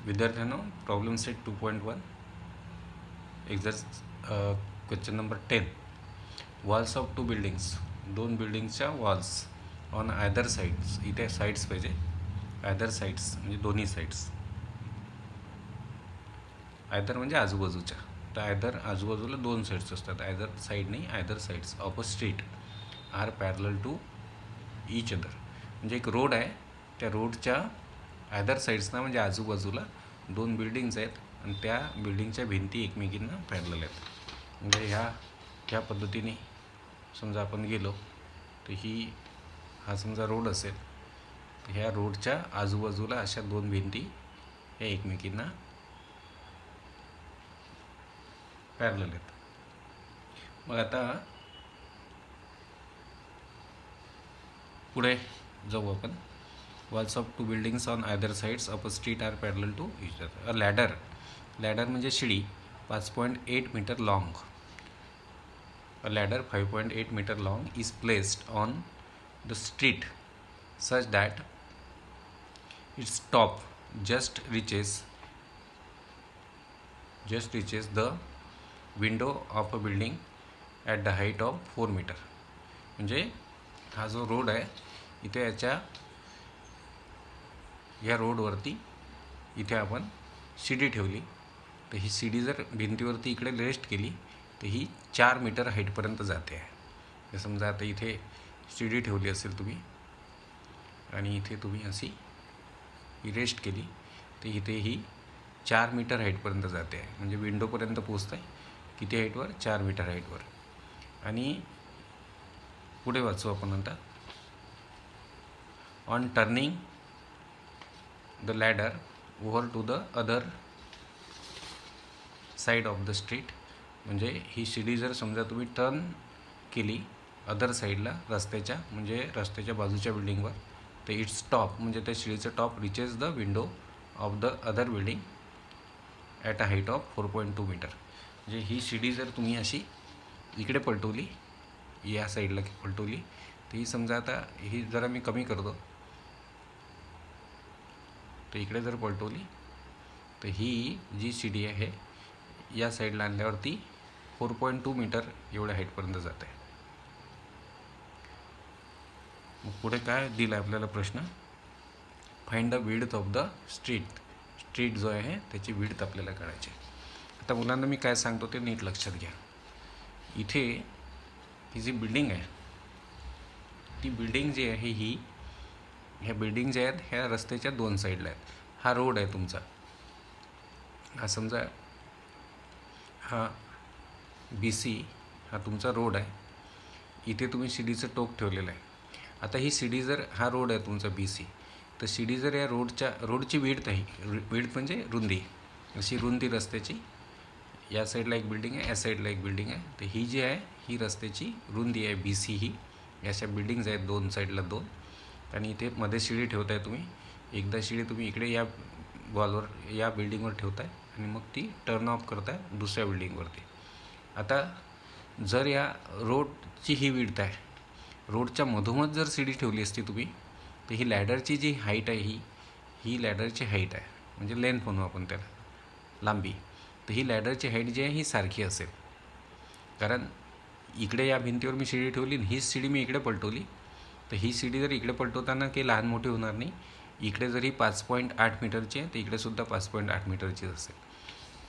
विद्यार्थ्यांनो, problem set 2.1 question number 10. Walls of 2 buildings, 2 बिल्डिंगच्या walls on either sides. इथे sides पाहिजे, आयदर साईड्स म्हणजे दोन्ही साईड्स. आयदर म्हणजे आजूबाजूच्या, तर आयदर आजूबाजूला 2 साईड्स असतात. आयदर साईड नाही, either sides of a street are parallel to each other. म्हणजे एक रोड आहे, त्या रोडच्या आयदर साईड्सना म्हणजे आजूबाजूला 2 बिल्डिंग्स आहेत आणि त्या बिल्डिंगच्या भिंती एकमेकींना पॅरलल आहेत. म्हणजे ह्या पद्धतीने समजा आपण गेलो तर हा समजा रोड असेल, तर ह्या रोडच्या आजूबाजूला अशा 2 भिंती ह्या एकमेकींना पॅरलल आहेत. मग आता पुढे जाऊ आपण. Walls of 2 buildings on either sides of a street are parallel to each other. A ladder म्हणजे शिडी 5.8 metre long. A ladder 5.8 meter long is placed on the street such that its top just reaches the window of a building at the height of 4 meter. म्हणजे हा जो road आहे, इथे या रोडवरती इथे आपण शिडी ठेवली, तर ही शिडी जर भिंतीवरती इकडे रेस्ट केली तर ही 4 मीटर हाईटपर्यंत जाते आहे. समजा आता इथे शिडी ठेवली असेल तुम्ही आणि इथे तुम्ही अशी रेस्ट केली तर इथे ही 4 मीटर हाईटपर्यंत जाते आहे. म्हणजे विंडोपर्यंत पोचत आहे. किती हाईटवर? 4 मीटर हाईटवर. आणि पुढे वाचू आपण आता. On turning the ladder over to the other side of the street. म्हणजे ही शिडी जर समजा तुम्ही टर्न केली अदर साईडला, म्हणजे रस्त्याच्या बाजूच्या बिल्डिंगवर, तर इट्स टॉप म्हणजे त्या शिडीचं top reaches the window of the other building at a height of 4.2 metre. म्हणजे ही शिडी जर तुम्ही अशी इकडे पलटवली, या साईडला पलटवली, तर ही समजा आता ही जरा मी कमी करतो, तर इकडे जर पलटवली तर ही जी शिडी आहे या साईडला आणल्यावरती 4.2 मीटर एवढ्या हाईटपर्यंत जाते. मग पुढे काय दिला आपल्याला प्रश्न? Find the width of the street जो आहे त्याची विड्थ आपल्याला काढायची. आता मुलांना मी काय सांगतो ते नीट लक्षात घ्या. इथे ही जी बिल्डिंग आहे, ती बिल्डिंग जी आहे ह्या बिल्डिंग ज्या आहेत ह्या रस्त्याच्या 2 साईडला आहेत. हा रोड आहे तुमचा, हा समजा हा BC हा तुमचा रोड आहे. इथे तुम्ही शिडीचं टोक ठेवलेलं आहे. आता ही शिडी जर, हा रोड आहे तुमचा BC, तर शिडी जर या रोडची विड्थ आहे, विड्थ म्हणजे रुंदी, अशी रुंदी रस्त्याची, या साईडला एक बिल्डिंग आहे, या साईडला एक बिल्डिंग आहे, तर ही जी आहे ही रस्त्याची रुंदी आहे BC. ही अशा बिल्डिंग्स आहेत 2 साईडला 2, आणि इथे मध्ये शिडी ठेवताय तुम्ही. एकदा शिडी तुम्ही इकडे या वॉलवर, या बिल्डिंगवर ठेवताय आणि मग ती टर्न ऑफ करताय दुसऱ्या बिल्डिंगवरती. आता जर या रोडची ही विड्थ आहे, रोडच्या मधोमध जर शिडी ठेवली असती तुम्ही, तर ही लॅडरची जी हाईट आहे ही लॅडरची हाईट आहे, म्हणजे लेंथ म्हणू आपण त्याला, लांबी. तर ही लॅडरची हाईट जी आहे ही सारखी असेल, कारण इकडे या भिंतीवर मी शिडी ठेवली, हीच शिडी मी इकडे पलटवली, तर ही शिडी जर इकडे पलटवताना काही लहान मोठी होणार नाही. इकडे जर ही 5.8 मीटरची आहे तर इकडेसुद्धा 5.8 मीटरचीच असेल.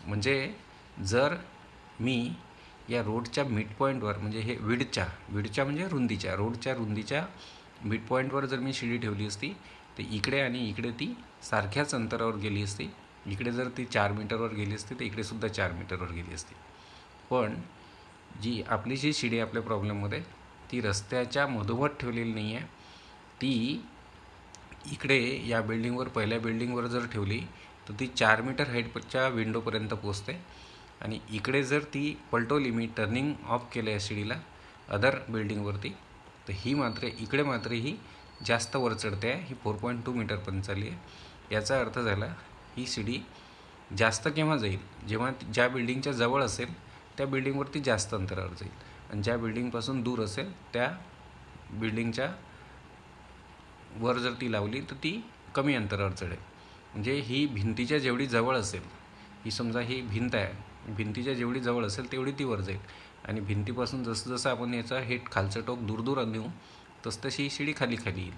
म्हणजे जर मी या रोडच्या मिड पॉईंटवर, म्हणजे हे विडच्या म्हणजे रुंदीच्या, रोडच्या रुंदीच्या मिड पॉईंटवर जर मी शिडी ठेवली असती, तर इकडे आणि इकडे ती सारख्याच अंतरावर गेली असती. इकडे जर ती 4 मीटरवर गेली असती तर इकडेसुद्धा 4 मीटरवर गेली असती. पण आपली जी शिडी आपल्या प्रॉब्लेममध्ये, ती रस्त्याच्या मधोमध ठेवलेली नाही आहे. ती इकडे या बिल्डिंगवर, पहिल्या बिल्डिंगवर जर ठेवली तर ती 4 मीटर हाईटच्या विंडोपर्यंत पोचते. आणि इकडे जर ती पलटवली, मी टर्निंग ऑफ केलं या शिडीला अदर बिल्डिंगवरती, तर इकडे मात्र ही जास्त वर चढते आहे. ही 4.2 मीटरपर्यंत चालली आहे. याचा अर्थ झाला ही शिडी जास्त केव्हा जाईल? जेव्हा ज्या बिल्डिंगच्या जवळ असेल त्या बिल्डिंगवरती जास्त अंतरावर जाईल, आणि ज्या बिल्डिंगपासून दूर असेल त्या बिल्डिंगच्या वर जर ती लावली तर ती कमी अंतरावर चढेल. म्हणजे ही भिंतीच्या जेवढी जवळ असेल, ही समजा ही भिंत आहे, भिंतीच्या जेवढी जवळ असेल तेवढी ती वर जाईल, आणि भिंतीपासून जसं जसं आपण याचा हे खालचं टोक दूर दूर नेऊ तशी ही शिडी खाली खाली येईल.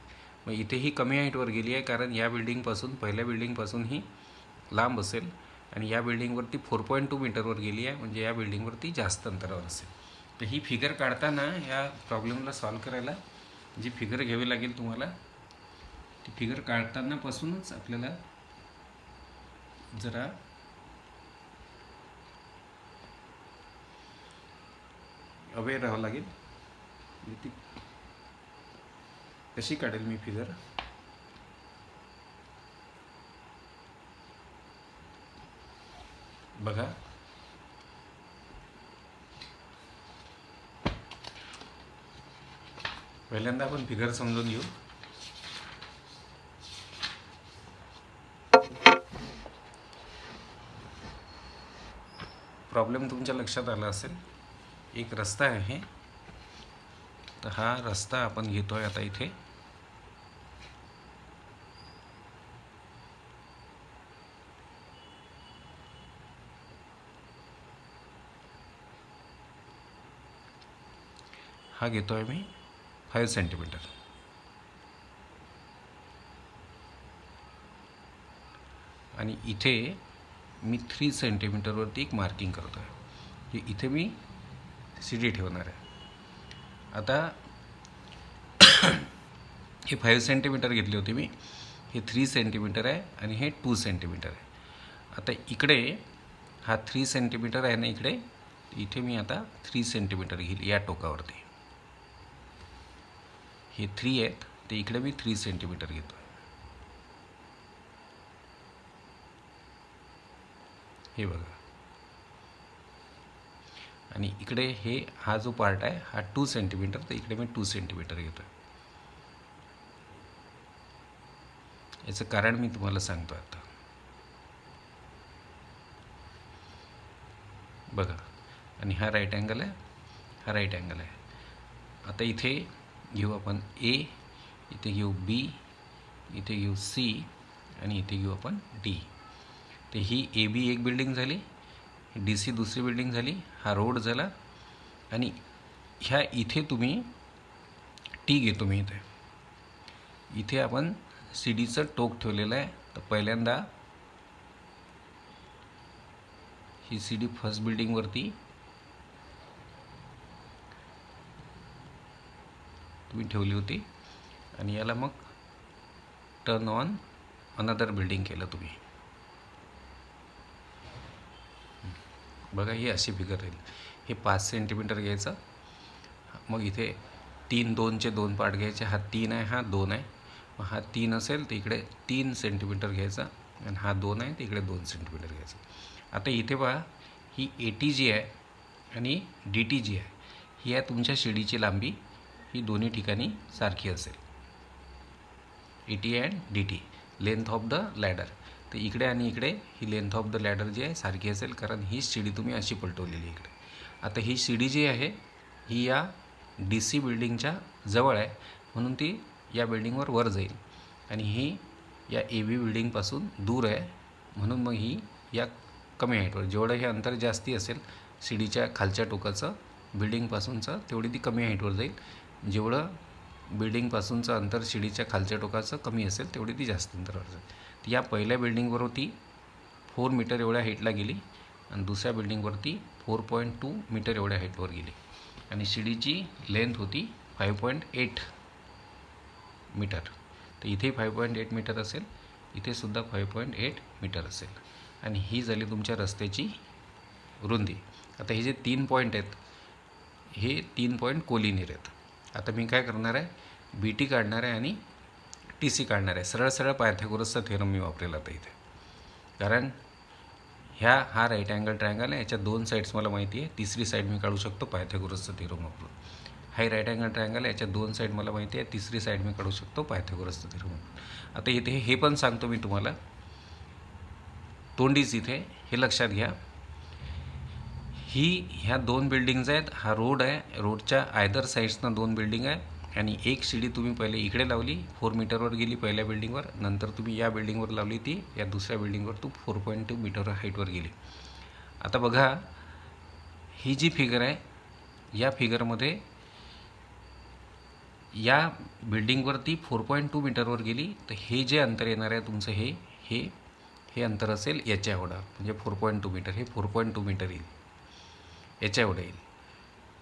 मग इथे ही कमी हाईटवर गेली आहे, कारण या बिल्डिंगपासून पहिल्या बिल्डिंगपासून ही लांब असेल, आणि या बिल्डिंगवरती 4.2 मीटरवर गेली आहे, म्हणजे या बिल्डिंगवरती जास्त अंतरावर असेल. तर ही फिगर काढताना या प्रॉब्लेमला सॉल्व करायला जी फिगर घ्यावी लागेल तुम्हाला, ती फिगर काढतानापासूनच आपल्याला जरा अवेअर राहावं लागेल. ती कशी काढेल मी फिगर, बघा. पहिल्यांदा आपण फिगर समजून घेऊ. प्रॉब्लेम तुमच्या लक्षात आला असेल. एक रस्ता आहे, तर हा रस्ता आपण घेतोय आता इथे. हा घेतोय मी 5 सेंटीमीटर, आणि इथे मी 3 सेंटीमीटरवरती एक मार्किंग करतो आहे, की इथे मी शिडी ठेवणार आहे. आता हे 5 सेंटीमीटर घेतली होती मी, हे 3 सेंटीमीटर आहे, आणि हे 2 सेंटीमीटर आहे. आता इकडे हा 3 सेंटीमीटर आहे ना इकडे, इथे मी आता 3 सेंटीमीटर घेईल या टोकावरती. हे 3 आहेत, ते इकडे मी 3 सेंटीमीटर घेतो. हे बघा, आणि इकडे हे हा जो पार्ट आहे हा 2 सेंटीमीटर, तर इकडे मी 2 सेंटीमीटर घेतो. याचं कारण मी तुम्हाला सांगतो आता. बघा, आणि हा राईट अँगल आहे, हा राईट अँगल आहे. आता इथे घेऊ आपण ए, इथे घेऊ बी, इथे घेऊ सी, आणि इथे घेऊ आपण डी. तर ही ए बी एक बिल्डिंग झाली, डी सी दुसरी बिल्डिंग झाली, हा रोड झाला, आणि ह्या इथे तुम्ही टी घेतो मी इथे. इथे आपण सी डीचं टोक ठेवलेलं आहे. तर पहिल्यांदा ही सी डी फर्स्ट बिल्डिंगवरती तुम्ही ठेवली होती, आणि याला मग टर्न ऑन अनदर बिल्डिंग केलं तुम्ही. बघा, ही अशी फिगर राहील. हे 5 सेंटीमीटर घ्यायचं, मग इथे 3 2चे 2 पार्ट घ्यायचे. हा 3 आहे, हा 2 आहे. मग हा 3 असेल तर इकडे 3 सेंटीमीटर घ्यायचा, आणि हा 2 आहे तर इकडे 2 सेंटीमीटर घ्यायचं. आता इथे पहा, ही ए टी जी आहे आणि डी टी जी आहे, ही आहे तुमच्या शिडीची लांबी. ही दोन्ही ठिकाणी सारखी असेल, ए T and D T, length of the ladder. तर इकडे आणि इकडे ही लेंथ ऑफ द लॅडर जी आहे सारखी असेल, कारण ही शिडी तुम्ही अशी पलटवलेली इकडे. आता ही शिडी जी आहे ही या डी सी बिल्डिंगच्या जवळ आहे, म्हणून ती या बिल्डिंगवर वर जाईल, आणि ही या ए बी बिल्डिंगपासून दूर आहे, म्हणून मग ही या कमी हाईटवर. जेवढं हे अंतर जास्ती असेल शिडीच्या खालच्या टोकाचं बिल्डिंगपासूनचं, तेवढी ती कमी हाईटवर जाईल. जेवढं बिल्डिंगपासूनचं अंतर शिडीच्या खालच्या टोकाचं कमी असेल तेवढी ती जास्त अंतरावर जाईल. तर या पहिल्या बिल्डिंगवर ती 4 मीटर एवढ्या हाईटला गेली, आणि दुसऱ्या बिल्डिंगवरती 4.2 मीटर एवढ्या हाईटवर गेली, आणि शिडीची लेंथ होती 5.8 मीटर. तर इथे 5.8 मीटर असेल, इथेसुद्धा 5.8 मीटर असेल, आणि ही झाली तुमच्या रस्त्याची रुंदी. आता हे जे 3 पॉईंट आहेत, हे 3 पॉईंट कोलिनियर आहेत. आता मी काय करणार आहे, बी टी काढणार आहे आणि टी सी काढणार आहे. सरळ सरळ पायथागोरसचा थेरम मी वापरेला आता इथे, कारण हा राईट अँगल ट्रायंगल आहे, याच्या 2 साईड्स मला माहिती आहे. तिसरी साईड मी काढू शकतो पायथागोरसचा थेरम वापरून. हा राईट अँगल ट्रायंगल आहे, याच्या 2 साईड मला माहिती आहे. तिसरी साईड मी काढू शकतो पायथागोरसचा थेरम वापरून. आता इथे हे पण सांगतो मी तुम्हाला, तोंडीच इथे हे लक्षात घ्या. ह्या 2 बिल्डिंग्स आहेत, हा रोड आहे, रोडच्या आयदर साईड्सनं 2 बिल्डिंग आहे, आणि एक शिडी तुम्ही पहिले इकडे लावली 4 मीटरवर गेली पहिल्या बिल्डिंगवर, नंतर तुम्ही या बिल्डिंगवर लावली ती या दुसऱ्या बिल्डिंगवर तू 4.2 मीटर हाईटवर गेली. आता बघा ही जी फिगर आहे या फिगरमध्ये या बिल्डिंगवरती 4.2 मीटरवर गेली तर हे जे अंतर येणार आहे तुमचं हे हे हे अंतर असेल याच्या एवढं, म्हणजे 4.2 मीटर, हे 4.2 मीटर येईल, याच्या एवढं येईल.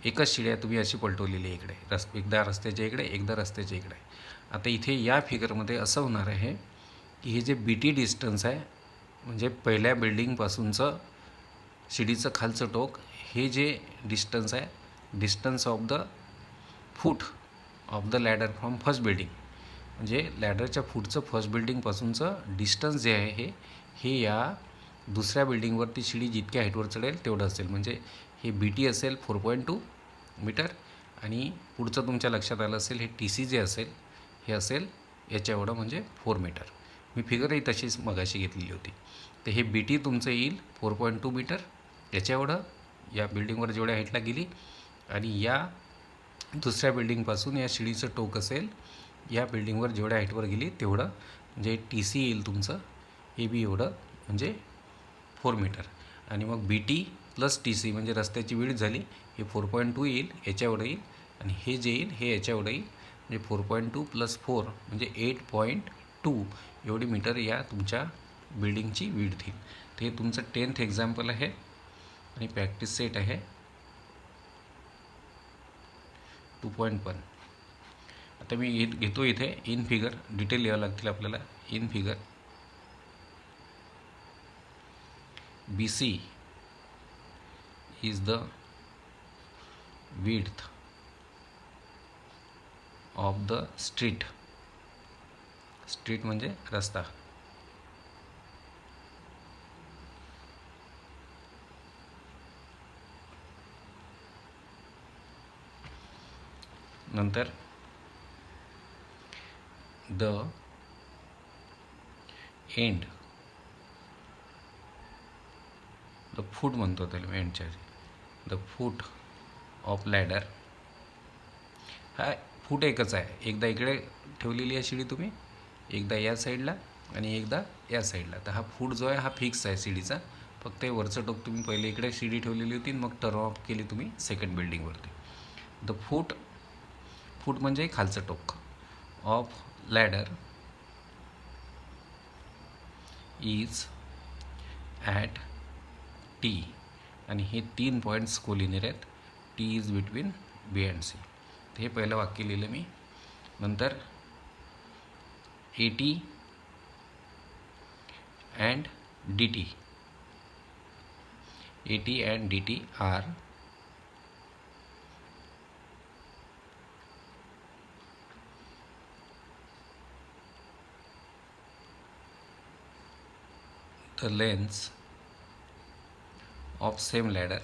एकच शिड्या तुम्ही अशी पलटवलेली आहे इकडे, एकदा रस्त्याच्या इकडे एकदा रस्त्याच्या इकडे. आता इथे या फिगरमध्ये असं होणार आहे की हे जे बी टी डिस्टन्स आहे म्हणजे पहिल्या बिल्डिंगपासूनचं शिडीचं खालचं टोक, हे जे डिस्टन्स आहे, distance of the foot of the ladder from first building, म्हणजे लॅडरच्या फूटचं फर्स्ट बिल्डिंगपासूनचं डिस्टन्स जे आहे हे या दुसऱ्या बिल्डिंगवरती शिडी जितक्या हाईटवर चढेल तेवढं असेल. म्हणजे हे बी टी असेल 4.2 मीटर आणि पुढचं तुमच्या लक्षात आलं असेल हे टी सी जे असेल हे असेल याच्या एवढं म्हणजे 4 मीटर. मी फिगरही तशीच मगाशी घेतलेली होती. तर हे बी टी तुमचं येईल 4.2 मीटर याच्या एवढं या बिल्डिंगवर जेवढ्या हाईटला गेली, आणि या दुसऱ्या बिल्डिंगपासून या शिडीचं टोक असेल या बिल्डिंगवर जेवढ्या हाईटवर गेली तेवढं, म्हणजे टी सी येईल तुमचं हे बी एवढं म्हणजे 4 मीटर. आणि मग बी टी प्लस टी सी म्हणजे रस्त्याची विड्थ झाली, हे 4.2 येईल याच्या एवढं येईल, आणि हे जे येईल हे याच्या एवढं येईल, म्हणजे 4.2 + 4 म्हणजे 8.2 एवढी मीटर या तुमच्या बिल्डिंगची विड्थ येईल. तर हे तुमचं 10th एक्झाम्पल आहे आणि प्रॅक्टिस सेट आहे 2.1. आता मी घेतो इथे इन फिगर, डिटेल लिहावं लागतील आपल्याला. In figure B C is the width of the street, street म्हणजे रस्ता. नंतर the end, the foot म्हणतो त्याला एंडच्या, the foot ऑफ लॅडर, हा फूट एकच आहे, एकदा इकडे ठेवलेली आहे शिडी तुम्ही, एकदा या साईडला आणि एकदा या साईडला. तर हा फूट जो आहे हा फिक्स आहे शिडीचा, फक्त हे वरचं टोक तुम्ही पहिले इकडे शिडी ठेवलेली होती मग टर्न ऑफ केली तुम्ही सेकंड बिल्डिंगवरती. द फूट, फूट म्हणजे खालचं टोक of ladder is at T, आणि हे 3 पॉईंट्स कोलिनियर आहेत. T is between B and C. तर हे पहिलं वाक्य लिहिलं मी. नंतर A T and D T, A T and D T are the lengths of same ladder,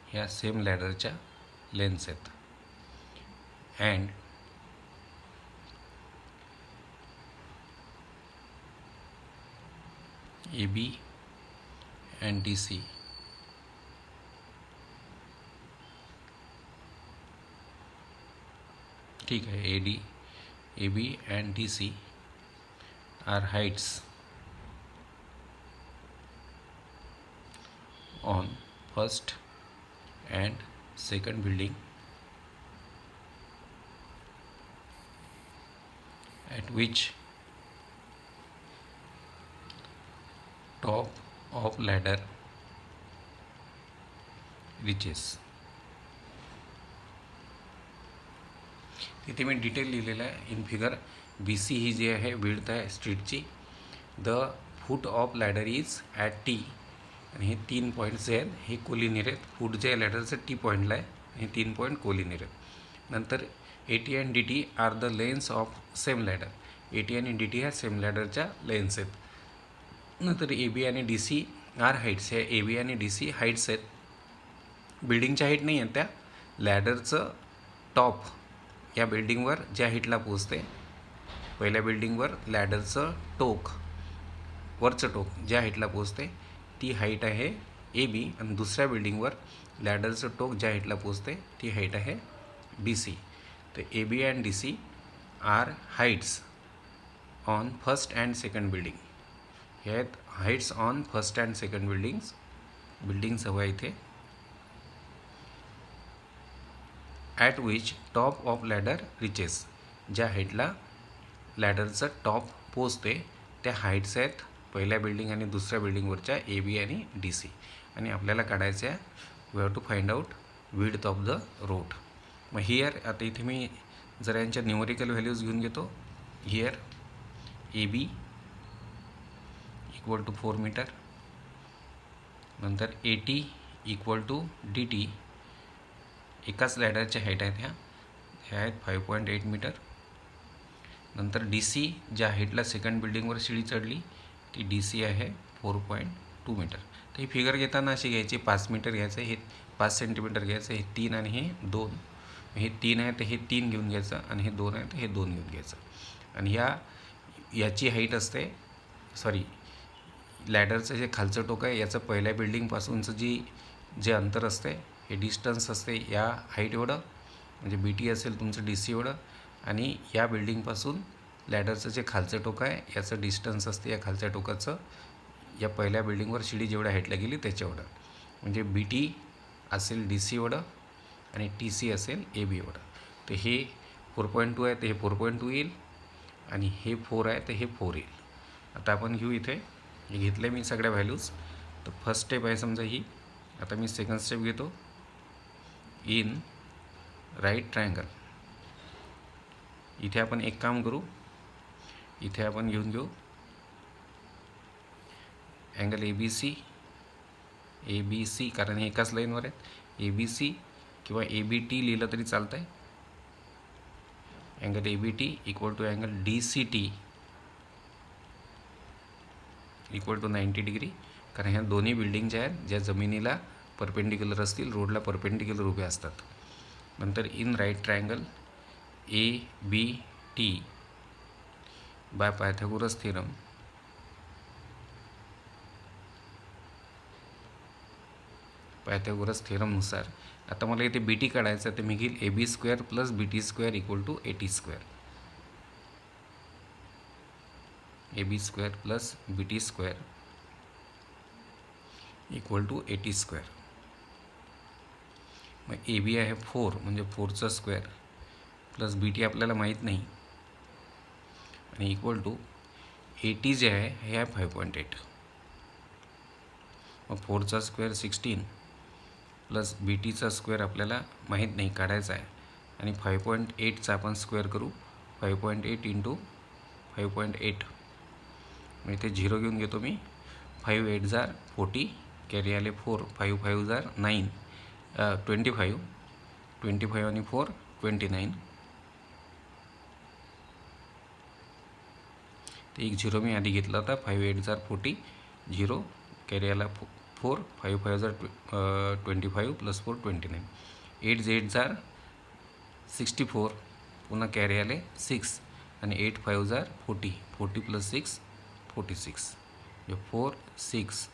ह्या सेम लॅडरच्या लेन्स आहेत. And A B and D C ठीक आहे. A B and D C are heights on first and second building at which top of ladder reaches. तिथे मी detail लिहिलेलं आहे in figure. B C ही जी आहे विड्थ आहे स्ट्रीटची, the foot of ladder is at T, आणि हे 3 पॉईंट्स जे आहेत हे कोलिनियर आहेत. फूट जे आहे लॅडरचं टी पॉईंटला आहे, हे 3 पॉईंट कोलिनियर आहेत. नंतर A T and D T are the lengths of same ladder, A T आणि डी टी ह्या सेम लॅडरच्या लेन्स आहेत. नंतर ए बी आणि डी सी आर हाईट्स, ह्या ए बी आणि डी सी हाईट्स आहेत. बिल्डिंगच्या हाईट नाही आहेत त्या, लॅडरचं टॉप या बिल्डिंगवर ज्या हाईटला पोचते, पहिल्या बिल्डिंगवर लॅडरचं टोक, वरचं टोक ज्या हाईटला पोचते ती हाईट आहे ए बी, आणि दुसऱ्या बिल्डिंगवर लॅडरचं टोक ज्या हाईटला पोचते ती हाईट आहे DC. तर AB and DC are heights on first and second building. हे आहेत heights on first and second buildings हवं आहे इथे. At which top of ladder reaches, ज्या हाईटला लॅडरचं टॉप पोचते त्या हाईट्स आहेत पहिल्या बिल्डिंग आणि दुसऱ्या बिल्डिंगवरच्या AB आणि DC. आणि आपल्याला काढायचं आहे we have to find out width of the road. मग हियर आता इथे मी जरा यांच्या न्यूमरिकल व्हॅल्यूज घेऊन घेतो. Here AB equal to 4 metre, नंतर AT इक्वल टू DT, एकाच लॅडरच्या हाईट आहेत ह्या आहेत 5.8 मीटर. नंतर DC ज्या हाईटला सेकंड बिल्डिंगवर शिडी चढली ती DC आहे 4.2 मीटर. तर ही फिगर घेताना अशी घ्यायची, 5 मीटर घ्यायचं, हे 5 सेंटीमीटर घ्यायचं, हे 3 आणि हे 2. हे 3 आहे तर हे 3 घेऊन घ्यायचं आणि हे 2 आहे तर हे 2 घेऊन घ्यायचं. आणि याची हाईट असते, सॉरी लॅडरचं जे खालचं टोक आहे याचं पहिल्या बिल्डिंगपासूनचं जे अंतर असते हे डिस्टन्स असते या हाईट एवढं, म्हणजे BT असेल तुमचं DC एवढं. आणि या बिल्डिंगपासून लॅडरचं जे खालचं टोक आहे याचं डिस्टन्स असते या खालच्या टोकाचं या पहिल्या बिल्डिंगवर शिडी जेवढ्या हाईटला गेली त्याच्या एवढं, म्हणजे BT असेल DC एवढं आणि TC असेल AB एवढं. तर हे 4.2 आहे तर हे 4.2 येईल आणि हे 4 आहे तर हे 4 येईल. आता आपण घेऊ इथे, हे घेतले मी सगळ्या व्हॅल्यूज. तर फर्स्ट स्टेप आहे समजा ही. आता मी सेकंड स्टेप घेतो. इन राईट ट्रायंगल, इथे आपण एक काम करू, इथे आपण घेऊन घेऊ अँगल ABC, कारण हे एकाच लाईनवर आहेत. ABC किंवा ABT लिहिलं तरी चालतं आहे. Angle ABT equal to angle DCT equal to 90 degree, कारण ह्या दोन्ही बिल्डिंग ज्या आहेत ज्या जमिनीला परपेंडिक्युलर असतील, रोडला परपेंडिक्युलर उभे असतात. नंतर in right triangle ABT by Pythagoras theorem नुसार आता मला इथे BT काढायचं तर मी घेईल AB² plus BT² equal to AT². AB² plus BT² equal to AT². मग AB आहे 4 म्हणजे 4चा स्क्वेअर प्लस BT आपल्याला माहीत नाही आणि इक्वल टू AT जे आहे हे आहे 5.8. मग 4चा स्क्वेअर 16 प्लस BTचा स्क्वेअर आपल्याला माहीत नाही, काढायचा आहे. आणि 5.8चा आपण स्क्वेअर करू, 5.8 इंटू 5.8. मग इथे 0 घेऊन घेतो मी. 5 8 जार 40, कॅरी आले 4, 5 5 जार 9, 25 आणि 4 29. तर एक 0 मी आधी घेतला होता. 5 8 जार 40, 0 कॅरी आला 4, 5 5 जार 25 प्लस 4 29, 8 8 जार 64, पुन्हा कॅरी आले 6 आणि 8 5 जार 40, 40 प्लस 6 46, 4 6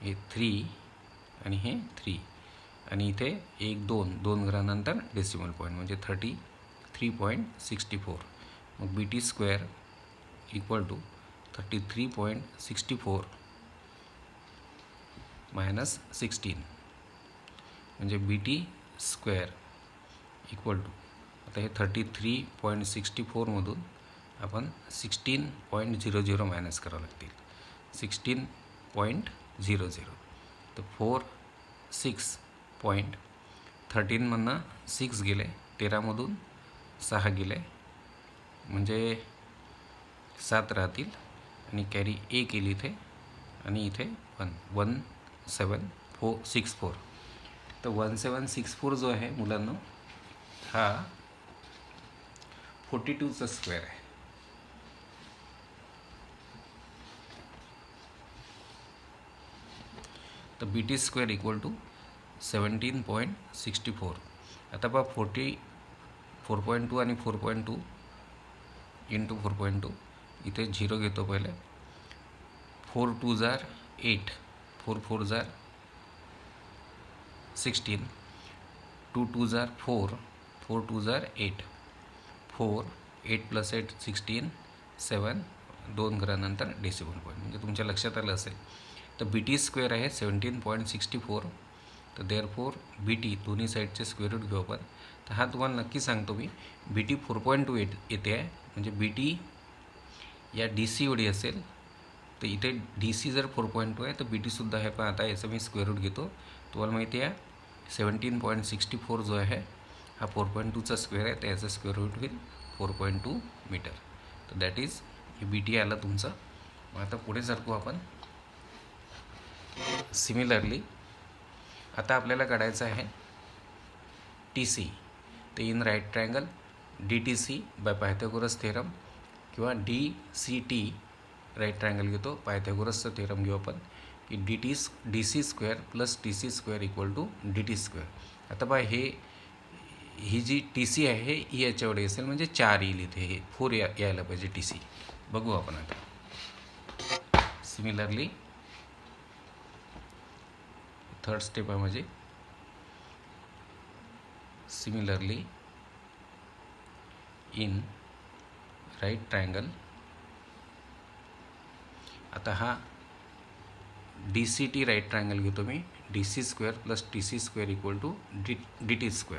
हे 3 आणि हे 3 आणि इथे 1 2 घरानंतर डेसिमल पॉईंट म्हणजे 33.64. मग BT² इक्वल टू 33.64 मायनस 16 म्हणजे BT² इक्वल टू, आता हे 33.64मधून आपण 16.00 मायनस करावं लागतील, 16.00. तर 4 6.13मधनं 6 गेले, 13मधून 6 गेले म्हणजे 7 राहतील आणि कॅरी A केली इथे आणि इथे 1764. तर 1764 जो आहे मुलांना हा 42चा स्क्वेअर आहे. तर BT² इक्वल टू 17.64. आता पहा 4.2 आणि 4.2 इंटू 4.2, इथे 0 घेतो पहिले. 4 2 जार 8, 4 4 जार 16, 2 2 जार 4, 4 2 जार 8, 4 8 + 8 16 7 2 घरानंतर डेसिमल पॉईंट. म्हणजे तुमच्या लक्षात आलं असेल. तर BT² आहे 17.64. तर देअरफोर BT दोन्ही साईडचे स्क्वेअर रूट घेऊ आपण. तर हा तुम्हाला नक्की सांगतो मी, BT 4.2 येते आहे. म्हणजे BT या DC एवढी असेल. तर इथे DC जर 4.2 आहे तर BT सुद्धा आहे. पण आता याचं मी स्क्वेअर रूट घेतो. तुम्हाला माहिती आहे 17.64 जो आहे हा 4.2चा स्क्वेअर आहे. तर याचा स्क्वेअर रूट होईल 4.2 मीटर. तर दॅट इज BT आलं तुमचं. मग आता पुढे सरकू आपण. सिमिलरली आता आपल्याला काढायचं आहे TC. तर in right triangle DTC by Pythagoras theorem किंवा DCT राईट ट्रायंगल घेतो. पायथागोरसचा थेरम घेऊ आपण की DC² + TC² = DT². आता बा ही जी TC आहे ही याच्यावर असेल म्हणजे 4 येईल. इथे हे 4 यायला पाहिजे TC. बघू आपण आता. सिमिलरली थर्ड स्टेप आहे म्हणजे सिमिलरली इन राईट ट्रायंगल. आता हा DCT राईट ट्रायंगल घेतो मी. DC² + TC² = DT².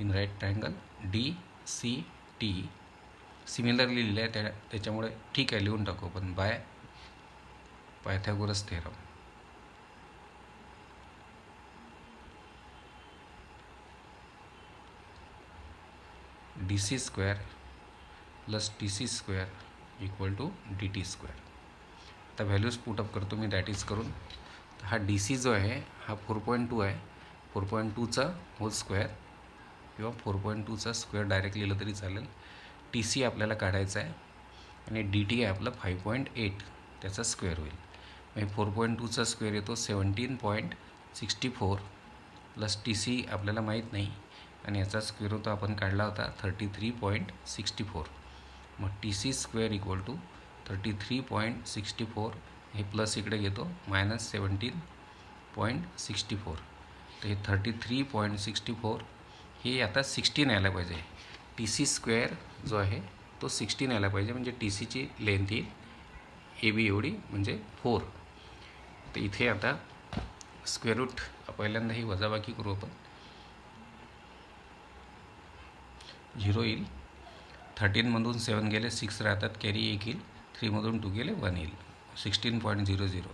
In right triangle DCT. Similarly लिहिलं आहे त्याच्यामुळे ठीक आहे, लिहून टाकू आपण bye Pythagoras theorem. DC² + TC² = DT². आता व्हॅल्यूज पुटअप करतो मी दॅट इज करून. हा DC जो आहे हा 4.2 आहे. 4.2चा होल स्क्वेअर किंवा 4.2चा स्क्वेअर डायरेक्ट लिहिलं तरी चालेल. TC आपल्याला काढायचा आहे आणि DT आहे आपलं 5.8. त्याचा स्क्वेअर होईल. म्हणजे 4.2चा स्क्वेअर येतो 17.64 प्लस TC आपल्याला माहीत नाही आणि याचा स्क्वेअर होता आपण काढला होता 33.64. मग TC² = 33.64. हे प्लस इकडे घेतो -17.64. तर हे 33.64 हे आता 16 यायला पाहिजे. TC² जो आहे तो 16 यायला पाहिजे. म्हणजे TCची लेंथ येईल AB एवढी म्हणजे 4. तर इथे आता स्क्वेअर रूट पहिल्यांदा ही वजाबाकी करू आपण. 0 येईल. 13मधून 7 गेले 6 राहतात, कॅरी 1 येईल. 3मधून 2 गेले 1 येईल. 16.00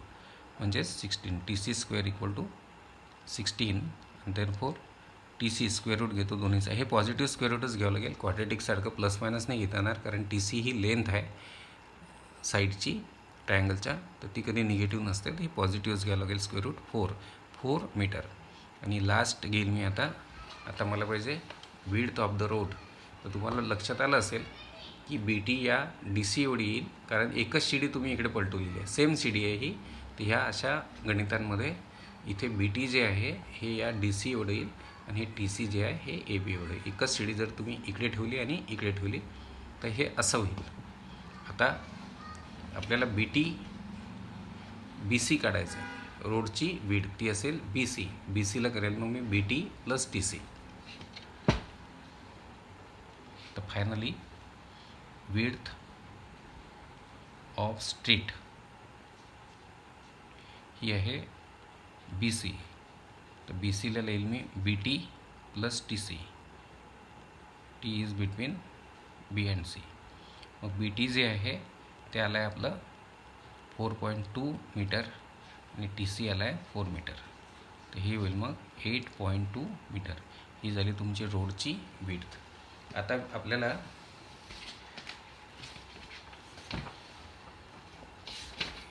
म्हणजे 16. TC² = 16. Therefore TC square route घेतो दोन्हीचा. हे पॉझिटिव्ह स्क्वेअर रूटच घ्यावं लागेल. क्वाड्रेटिकसारखं प्लस मायनस नाही घेता येणार, कारण TC ही लेंथ आहे साईडची ट्रायंगलच्या. तर ती कधी निगेटिव्ह नसते. तर ही पॉझिटिव्हच घ्यावं लागेल. Square root 4 metre. आणि लास्ट घेईल मी आता मला पाहिजे विड्थ ऑफ द रोड. तर तुम्हाला लक्षात आलं असेल की BT या DC एवढी येईल, कारण एकच शिडी तुम्ही इकडे पलटवलेली आहे. सेम शिडी आहे ही. तर ह्या अशा गणितांमध्ये इथे BT जे आहे हे या DC एवढं येईल आणि हे TC जे आहे हे AB एवढं येईल. एकच शिडी जर तुम्ही इकडे ठेवली आणि इकडे ठेवली तर हे असं होईल. आता आपल्याला BC काढायचं आहे. रोडची विड्थ ती असेल BC. BCला करेल मग मी BT + TC. तर फायनली विड्थ ऑफ स्ट्रीट ही आहे BC. तर BCला लिहिल मी BT + TC. T is between B and C. मग BT जे आहे ते आलं आहे आपलं 4.2 मीटर आणि TC आला आहे 4 मीटर. तर ही होईल मग 8.2 मीटर. ही झाली तुमची रोडची विड्थ. आता आपल्याला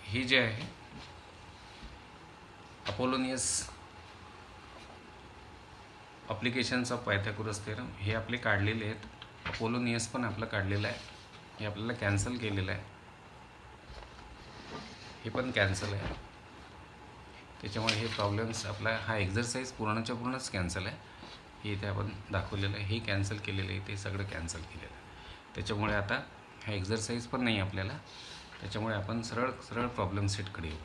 ही जे आहे Apollonius applications of Pythagoras theorem हे आपले काढलेले आहेत. अपोलोनियस पण आपलं काढलेलं आहे. हे आपल्याला कॅन्सल केलेलं आहे. हे पण कॅन्सल आहे. त्याच्यामुळे हे प्रॉब्लेम्स आपला हा एक्झरसाईज पूर्णच्या पूर्णच कॅन्सल आहे. हे इथे आपण दाखवलेलं आहे. हे कॅन्सल केलेलं आहे. ते सगळं कॅन्सल केलेलं आहे. त्याच्यामुळे आता हा एक्झरसाईज पण नाही आपल्याला. त्याच्यामुळे आपण सरळ प्रॉब्लेम सेटकडे येऊ.